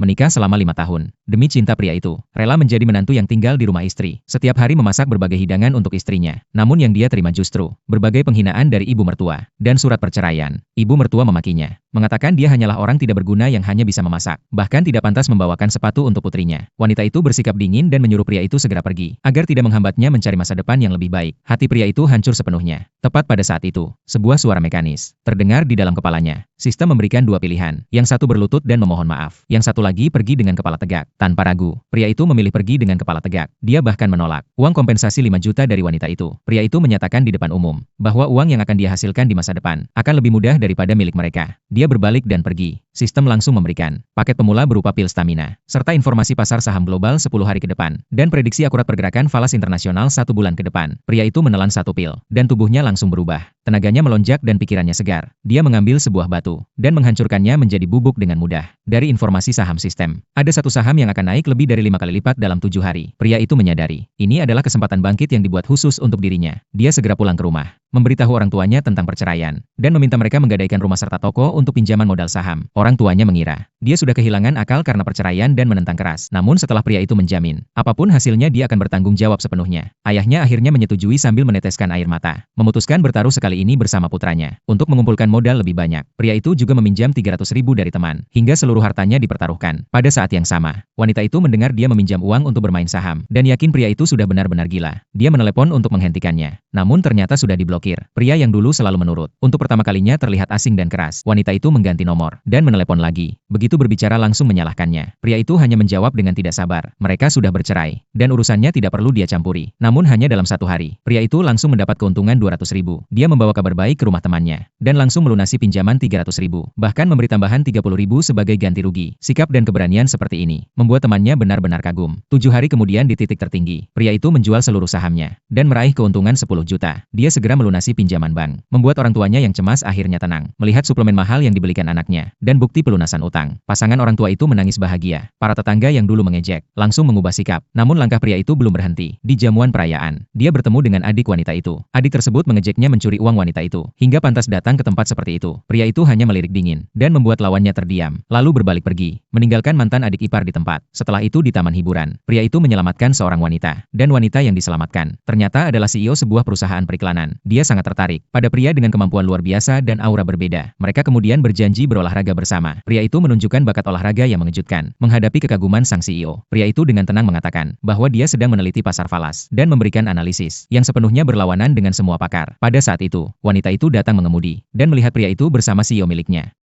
menikah selama 5 tahun. Demi cinta pria itu, rela menjadi menantu yang tinggal di rumah istri. Setiap hari memasak berbagai hidangan untuk istrinya. Namun yang dia terima justru berbagai penghinaan dari ibu mertua dan surat perceraian. Ibu mertua memakinya, mengatakan dia hanyalah orang tidak berguna yang hanya bisa memasak, bahkan tidak pantas membawakan sepatu untuk putrinya. Wanita itu bersikap dingin dan menyuruh pria itu segera pergi, agar tidak menghambatnya mencari masa depan yang lebih baik. Hati pria itu hancur sepenuhnya. Tepat pada saat itu, sebuah suara mekanis terdengar di dalam kepalanya. Sistem memberikan dua pilihan, yang satu berlutut dan memohon maaf, yang satu lagi pergi dengan kepala tegak. Tanpa ragu, pria itu memilih pergi dengan kepala tegak. Dia bahkan menolak uang kompensasi 5 juta dari wanita itu. Pria itu menyatakan di depan umum, bahwa uang yang akan dia hasilkan di masa depan, akan lebih mudah daripada milik mereka. Dia berbalik dan pergi. Sistem langsung memberikan paket pemula berupa pil stamina, serta informasi pasar saham global 10 hari ke depan, dan prediksi akurat pergerakan falas internasional 1 bulan ke depan. Pria itu menelan satu pil, dan tubuhnya langsung berubah. Tenaganya melonjak dan pikirannya segar. Dia mengambil sebuah batu, dan menghancurkannya menjadi bubuk dengan mudah. Dari informasi saham sistem, ada satu saham yang akan naik lebih dari 5 kali lipat dalam 7 hari. Pria itu menyadari, ini adalah kesempatan bangkit yang dibuat khusus untuk dirinya. Dia segera pulang ke rumah, memberitahu orang tuanya tentang perceraian, dan meminta mereka menggadaikan rumah serta toko untuk pinjaman modal saham. Orang tuanya mengira, dia sudah kehilangan akal karena perceraian dan menentang keras. Namun setelah pria itu menjamin, apapun hasilnya dia akan bertanggung jawab sepenuhnya. Ayahnya akhirnya menyetujui sambil meneteskan air mata, memutuskan bertaruh sekali ini bersama putranya. Untuk mengumpulkan modal lebih banyak, pria itu juga meminjam 300.000 dari teman, hingga seluruh hartanya dipertaruhkan. Pada saat yang sama, wanita itu mendengar dia meminjam uang untuk bermain saham, dan yakin pria itu sudah benar-benar gila. Dia menelepon untuk menghentikannya, namun ternyata sudah diblokir. Pria yang dulu selalu menurut, untuk pertama kalinya terlihat asing dan keras. Wanita itu mengganti nomor, dan menelepon lagi. Begitu berbicara langsung menyalahkannya. Pria itu hanya menjawab dengan tidak sabar. Mereka sudah bercerai, dan urusannya tidak perlu dia campuri. Namun hanya dalam 1 hari, pria itu langsung mendapat keuntungan 200.000. Dia membawa kabar baik ke rumah temannya, dan langsung melunasi pinjaman 300.000. Bahkan memberi tambahan 30.000 sebagai ganti rugi. Sikap dan keberanian seperti ini, membuat temannya benar-benar kagum. 7 hari kemudian di titik tertinggi, pria itu menjual seluruh sahamnya, dan meraih keuntungan 10 juta. Dia segera melunasi pinjaman bank, membuat orang tuanya yang cemas akhirnya tenang, melihat suplemen mahal yang dibelikan anaknya, dan bukti pelunasan utang. Pasangan orang tua itu menangis bahagia. Para tetangga yang dulu mengejek, langsung mengubah sikap. Namun langkah pria itu belum berhenti. Di jamuan perayaan, dia bertemu dengan adik wanita itu. Adik tersebut mengejeknya mencuri uang wanita itu, hingga pantas datang ke tempat seperti itu. Pria itu hanya melirik dingin, dan membuat lawannya terdiam, lalu berbalik pergi, meninggalkan mantan adik ipar di tempat. Setelah itu di taman hiburan, pria itu menyelamatkan seorang wanita, dan wanita yang diselamatkan ternyata adalah CEO sebuah perusahaan periklanan. Dia sangat tertarik pada pria dengan kemampuan luar biasa dan aura berbeda. Mereka kemudian berjanji berolahraga bersama. Pria itu menunjukkan bakat olahraga yang mengejutkan. Menghadapi kekaguman sang CEO, pria itu dengan tenang mengatakan bahwa dia sedang meneliti pasar falas dan memberikan analisis yang sepenuhnya berlawanan dengan semua pakar. Pada saat itu, wanita itu datang mengemudi dan melihat pria itu bersama CEO miliknya.